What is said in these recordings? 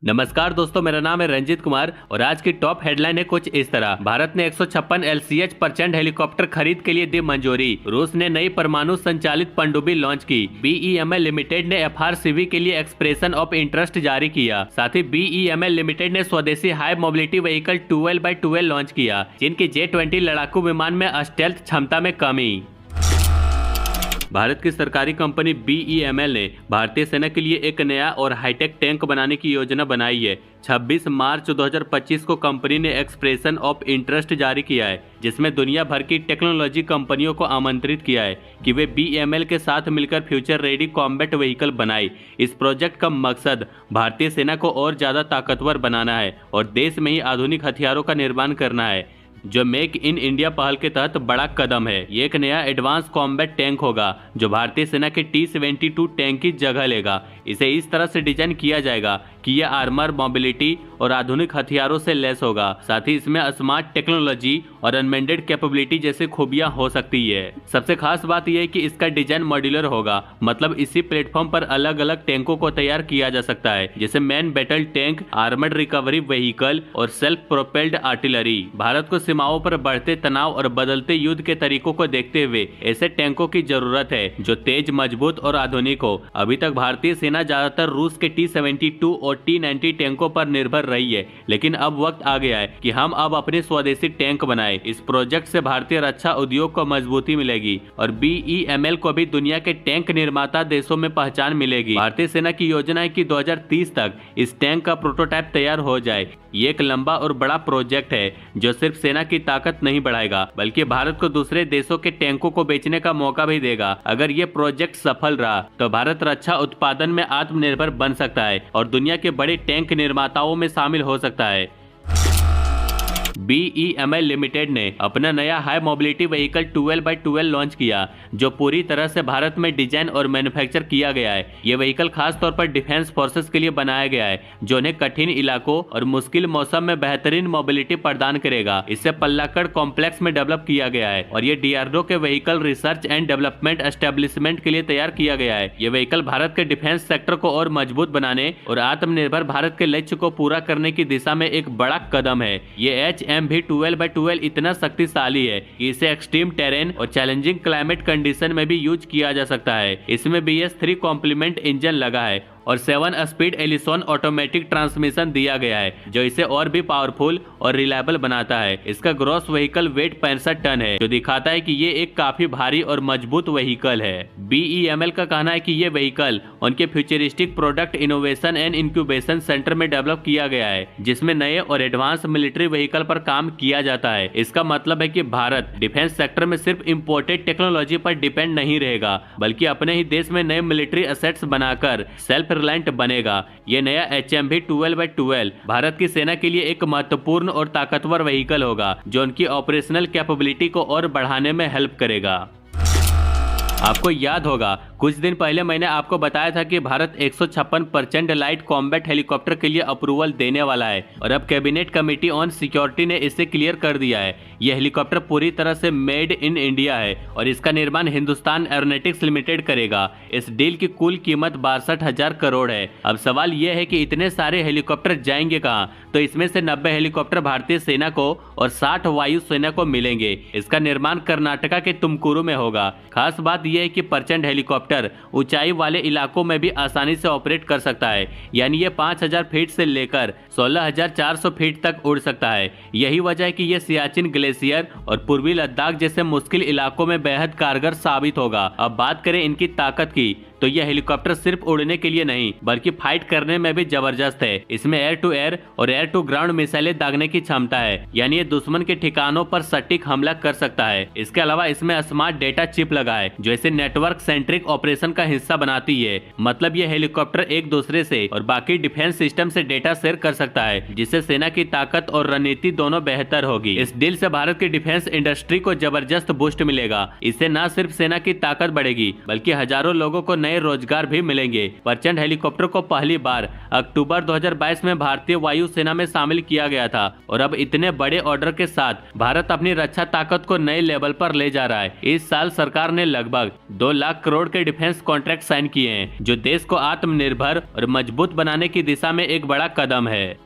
नमस्कार दोस्तों, मेरा नाम है रंजीत कुमार और आज की टॉप हेडलाइन है कुछ इस तरह। भारत ने 156 LCH प्रचंड हेलीकॉप्टर खरीद के लिए दी मंजूरी। रूस ने नई परमाणु संचालित पनडुब्बी लॉन्च की। BEML लिमिटेड ने FRCV के लिए एक्सप्रेशन ऑफ इंटरेस्ट जारी किया। साथ ही BEML लिमिटेड ने स्वदेशी high mobility vehicle 12x12 launch किया। चीन की J-20 लड़ाकू विमान में स्टेल्थ क्षमता में कमी। भारत की सरकारी कंपनी BEML ने भारतीय सेना के लिए एक नया और हाईटेक टैंक बनाने की योजना बनाई है। 26 मार्च 2025 को कंपनी ने एक्सप्रेशन ऑफ इंटरेस्ट जारी किया है, जिसमें दुनिया भर की टेक्नोलॉजी कंपनियों को आमंत्रित किया है कि वे BEML के साथ मिलकर फ्यूचर रेडी कॉम्बैट व्हीकल बनाए। इस प्रोजेक्ट का मकसद भारतीय सेना को और ज्यादा ताकतवर बनाना है और देश में ही आधुनिक हथियारों का निर्माण करना है, जो मेक इन इंडिया पहल के तहत बड़ा कदम है। ये एक नया एडवांस कॉम्बैट टैंक होगा जो भारतीय सेना के T-72 टैंक की जगह लेगा। इसे इस तरह से डिजाइन किया जाएगा कि यह आर्मर, मोबिलिटी और आधुनिक हथियारों से लैस होगा। साथ ही इसमें स्मार्ट टेक्नोलॉजी और अनमेंडेड कैपेबिलिटी जैसी खूबियां हो सकती है। सबसे खास बात यह है कि इसका डिजाइन मॉड्यूलर होगा, मतलब इसी प्लेटफॉर्म पर अलग अलग टैंकों को तैयार किया जा सकता है, जैसे man battle tank, armoured recovery vehicle और सेल्फ प्रोपेल्ड आर्टिलरी। भारत को सीमाओं पर बढ़ते तनाव और बदलते युद्ध के तरीकों को देखते हुए ऐसे टैंकों की जरूरत है जो तेज, मजबूत और आधुनिक हो। अभी तक भारतीय सेना ज्यादातर रूस के T-72 और T-90 टैंकों पर निर्भर रही है, लेकिन अब वक्त आ गया है कि हम अब अपने स्वदेशी टैंक बनाएं। इस प्रोजेक्ट से भारतीय रक्षा उद्योग को मजबूती मिलेगी और BEML को भी दुनिया के टैंक निर्माता देशों में पहचान मिलेगी। भारतीय सेना की योजना है कि 2030 तक इस टैंक का प्रोटोटाइप तैयार हो जाए। ये एक लंबा और बड़ा प्रोजेक्ट है जो सिर्फ सेना की ताकत नहीं बढ़ाएगा, बल्कि भारत को दूसरे देशों के टैंकों को बेचने का मौका भी देगा। अगर ये प्रोजेक्ट सफल रहा तो भारत रक्षा उत्पादन में आत्मनिर्भर बन सकता है और दुनिया के बड़े टैंक निर्माताओं में शामिल हो सकता है। BEML लिमिटेड ने अपना नया high mobility vehicle 12x12 launch किया, जो पूरी तरह से भारत में डिजाइन और मैन्युफैक्चर किया गया है। ये व्हीकल खास तौर पर डिफेंस फोर्सेस के लिए बनाया गया है, जो उन्हें कठिन इलाकों और मुश्किल मौसम में बेहतरीन मोबिलिटी प्रदान करेगा। इसे पल्लाकड़ कॉम्प्लेक्स में डेवलप किया गया है और ये DRDO के vehicle research and development establishment के लिए तैयार किया गया है। ये व्हीकल भारत के डिफेंस सेक्टर को और मजबूत बनाने और आत्मनिर्भर भारत के लक्ष्य को पूरा करने की दिशा में एक बड़ा कदम है। ये HMV 12x12 इतना शक्तिशाली है कि इसे एक्सट्रीम टेरेन और चैलेंजिंग क्लाइमेट कंडीशन में भी यूज किया जा सकता है। इसमें BS3 कॉम्प्लीमेंट इंजन लगा है और 7 स्पीड एलिसन ऑटोमेटिक ट्रांसमिशन दिया गया है, जो इसे और भी पावरफुल और रिलायबल बनाता है। इसका ग्रॉस व्हीकल वेट 65 टन है, जो दिखाता है कि ये एक काफी भारी और मजबूत व्हीकल है। BEML का कहना है कि ये व्हीकल उनके futuristic product innovation and incubation centre में डेवलप किया गया है, जिसमें नए और एडवांस मिलिट्री व्हीकल पर काम किया जाता है। इसका मतलब है कि भारत डिफेंस सेक्टर में सिर्फ इम्पोर्टेड टेक्नोलॉजी पर डिपेंड नहीं रहेगा, बल्कि अपने ही देश में नए मिलिट्री एसेट्स बनाकर सेल्फ रिलायंट बनेगा। ये नया HMV 12x12 भारत की सेना के लिए एक महत्वपूर्ण और ताकतवर व्हीकल होगा, जो उनकी ऑपरेशनल कैपेबिलिटी को और बढ़ाने में हेल्प करेगा। आपको याद होगा, कुछ दिन पहले मैंने आपको बताया था कि भारत 156 प्रचंड लाइट कॉम्बैट हेलीकॉप्टर के लिए अप्रूवल देने वाला है और अब कैबिनेट कमेटी ऑन सिक्योरिटी ने इसे क्लियर कर दिया है। यह हेलीकॉप्टर पूरी तरह से मेड इन इंडिया है और इसका निर्माण हिंदुस्तान एरोनॉटिक्स लिमिटेड करेगा। इस डील की कुल कीमत 62,000 करोड़ है। अब सवाल यह है कि इतने सारे हेलीकॉप्टर जाएंगे कहाँ? तो इसमें से 90 हेलीकॉप्टर भारतीय सेना को और 60 वायु सेना को मिलेंगे। इसका निर्माण कर्नाटका के तुमकुरू में होगा। खास बात यह है कि प्रचंड हेलीकॉप्टर ऊंचाई वाले इलाकों में भी आसानी से ऑपरेट कर सकता है, यानी ये 5,000 फीट से लेकर 16,400 फीट तक उड़ सकता है। यही वजह है कि ये सियाचिन ग्लेशियर और पूर्वी लद्दाख जैसे मुश्किल इलाकों में बेहद कारगर साबित होगा। अब बात करें इनकी ताकत की, तो यह हेलीकॉप्टर सिर्फ उड़ने के लिए नहीं बल्कि फाइट करने में भी जबरदस्त है। इसमें एयर टू एयर और एयर टू ग्राउंड मिसाइलें दागने की क्षमता है, यानी ये दुश्मन के ठिकानों पर सटीक हमला कर सकता है। इसके अलावा इसमें स्मार्ट डेटा चिप लगा है, जो इसे नेटवर्क सेंट्रिक ऑपरेशन का हिस्सा बनाती है। मतलब ये हेलीकॉप्टर एक दूसरे से और बाकी डिफेंस सिस्टम से डेटा शेयर कर सकता है, जिससे सेना की ताकत और रणनीति दोनों बेहतर होगी। इस डील से भारत की डिफेंस इंडस्ट्री को जबरदस्त बूस्ट मिलेगा। इससे न सिर्फ सेना की ताकत बढ़ेगी, बल्कि हजारों लोगों को नए नए रोजगार भी मिलेंगे। प्रचंड हेलीकॉप्टर को पहली बार अक्टूबर 2022 में भारतीय वायुसेना में शामिल किया गया था और अब इतने बड़े ऑर्डर के साथ भारत अपनी रक्षा ताकत को नए लेवल पर ले जा रहा है। इस साल सरकार ने लगभग 2 लाख करोड़ के डिफेंस कॉन्ट्रैक्ट साइन किए हैं, जो देश को आत्मनिर्भर और मजबूत बनाने की दिशा में एक बड़ा कदम है।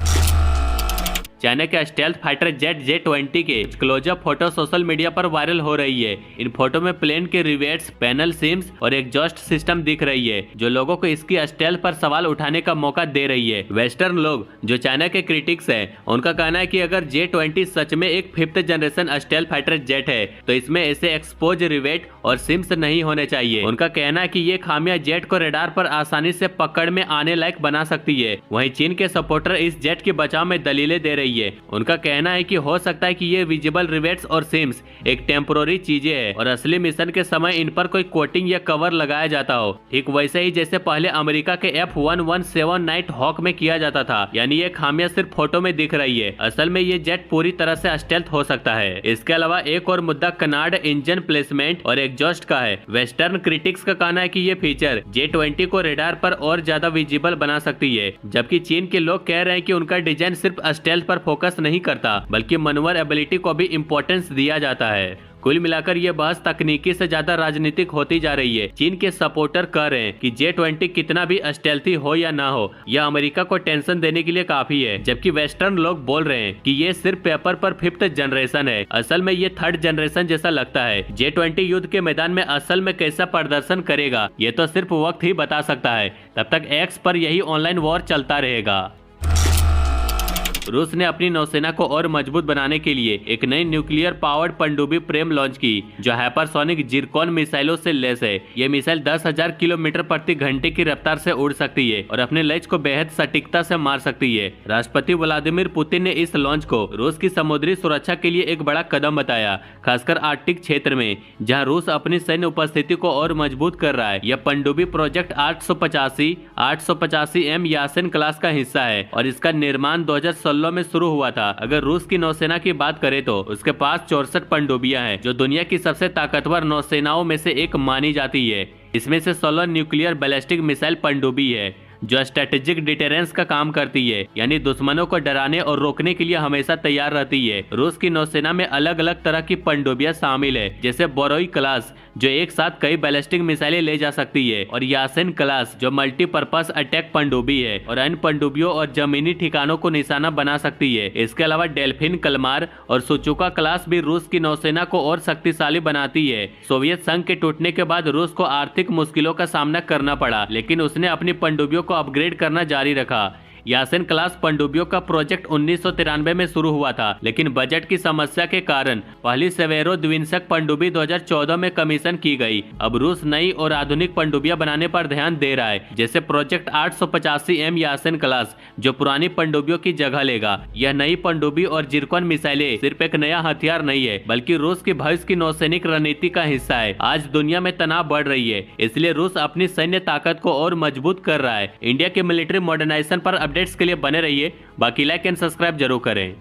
चाइना के स्टेल्थ फाइटर जेट J-20 के क्लोजअप फोटो सोशल मीडिया पर वायरल हो रही है। इन फोटो में प्लेन के रिवेट्स, पैनल सिम्स और एग्जॉस्ट सिस्टम दिख रही है, जो लोगों को इसकी स्टेल्थ पर सवाल उठाने का मौका दे रही है। वेस्टर्न लोग जो चाइना के क्रिटिक्स हैं, उनका कहना है कि अगर J-20 सच में एक 5th generation stealth fighter jet है तो इसमें ऐसे एक्सपोज रिवेट और सिम्स नहीं होने चाहिए। उनका कहना है कि ये खामियां जेट को रडार पर आसानी से पकड़ में आने लायक बना सकती है। वहीं चीन के सपोर्टर इस जेट के बचाव में दलीलें दे रही है। उनका कहना है कि हो सकता है कि ये विजिबल रिवेट्स और सिम्स एक टेम्पोररी चीजें हैं और असली मिशन के समय इन पर कोई कोटिंग या कवर लगाया जाता हो, ठीक वैसे ही जैसे पहले अमेरिका के F-117 नाइट हॉक में किया जाता था। यानी ये खामियां सिर्फ फोटो में दिख रही है, असल में ये जेट पूरी तरह से स्टेल्थ हो सकता है। इसके अलावा एक और मुद्दा कनार्ड इंजन प्लेसमेंट और एग्जॉस्ट का है। वेस्टर्न क्रिटिक्स का कहना है कि ये फीचर J-20 को रेडार पर और ज्यादा विजिबल बना सकती है, जबकि चीन के लोग कह रहे हैं कि उनका डिजाइन सिर्फ स्टेल्थ पर फोकस नहीं करता बल्कि मनूवर एबिलिटी को भी इंपॉर्टेंस दिया जाता है। कुल मिलाकर यह बहस तकनीकी से ज्यादा राजनीतिक होती जा रही है। चीन के सपोर्टर कह रहे हैं कि J-20 कितना भी स्टेल्थी हो या ना हो, यह अमेरिका को टेंशन देने के लिए काफी है, जबकि वेस्टर्न लोग बोल रहे हैं कि ये सिर्फ पेपर पर 5th जनरेशन है। असल में ये 3rd जनरेशन जैसा लगता है। J-20 युद्ध के मैदान में असल में कैसा प्रदर्शन करेगा ये तो सिर्फ वक्त ही बता सकता है। तब तक एक्स पर यही ऑनलाइन वॉर चलता रहेगा। रूस ने अपनी नौसेना को और मजबूत बनाने के लिए एक नई न्यूक्लियर पावर्ड पनडुब्बी प्रेम लॉन्च की, जो हाइपरसोनिक जिरकॉन मिसाइलों से लैस है। ये मिसाइल 10,000 किलोमीटर प्रति घंटे की रफ्तार से उड़ सकती है और अपने लक्ष्य को बेहद सटीकता से मार सकती है। राष्ट्रपति व्लादिमीर पुतिन ने इस लॉन्च को रूस की समुद्री सुरक्षा के लिए एक बड़ा कदम बताया, खासकर आर्कटिक क्षेत्र में जहाँ रूस अपनी सैन्य उपस्थिति को और मजबूत कर रहा है। यह पनडुब्बी प्रोजेक्ट 885 M यासेन क्लास का हिस्सा है और इसका निर्माण 2016 में शुरू हुआ था। अगर रूस की नौसेना की बात करें तो उसके पास 64 पनडुब्बियां हैं, जो दुनिया की सबसे ताकतवर नौसेनाओं में से एक मानी जाती है। इसमें से 16 न्यूक्लियर बैलिस्टिक मिसाइल पनडुब्बी है, जो स्ट्रेटेजिक डिटेरेंस का काम करती है, यानी दुश्मनों को डराने और रोकने के लिए हमेशा तैयार रहती है। रूस की नौसेना में अलग अलग तरह की पनडुब्बियां शामिल है, जैसे बोरोई क्लास जो एक साथ कई बैलिस्टिक मिसाइलें ले जा सकती है, और यासेन क्लास जो मल्टीपर्पज अटैक पनडुब्बी है और अन्य पनडुब्बियों और जमीनी ठिकानों को निशाना बना सकती है। इसके अलावा डेल्फिन, कलमार और सुचुका क्लास भी रूस की नौसेना को और शक्तिशाली बनाती है। सोवियत संघ के टूटने के बाद रूस को आर्थिक मुश्किलों का सामना करना पड़ा, लेकिन उसने अपनी पनडुब्बियों को अपग्रेड करना जारी रखा। यासेन क्लास पनडुब्बियों का प्रोजेक्ट 1993 में शुरू हुआ था, लेकिन बजट की समस्या के कारण पहली सेवेरो द्विंशक पनडुब्बी 2014 में कमीशन की गई। अब रूस नई और आधुनिक पनडुब्बियां बनाने पर ध्यान दे रहा है, जैसे प्रोजेक्ट 885 M यासेन क्लास, जो पुरानी पनडुब्बियों की जगह लेगा। यह नई पनडुब्बी और जिरकॉन मिसाइलें सिर्फ एक नया हथियार नहीं है, बल्कि रूस की भविष्य की नौसैनिक रणनीति का हिस्सा है। आज दुनिया में तनाव बढ़ रही है, इसलिए रूस अपनी सैन्य ताकत को और मजबूत कर रहा है। इंडिया के मिलिट्री मॉडर्नाइजेशन पर अपडेट्स के लिए बने रहिए। बाकी लाइक एंड सब्सक्राइब जरूर करें।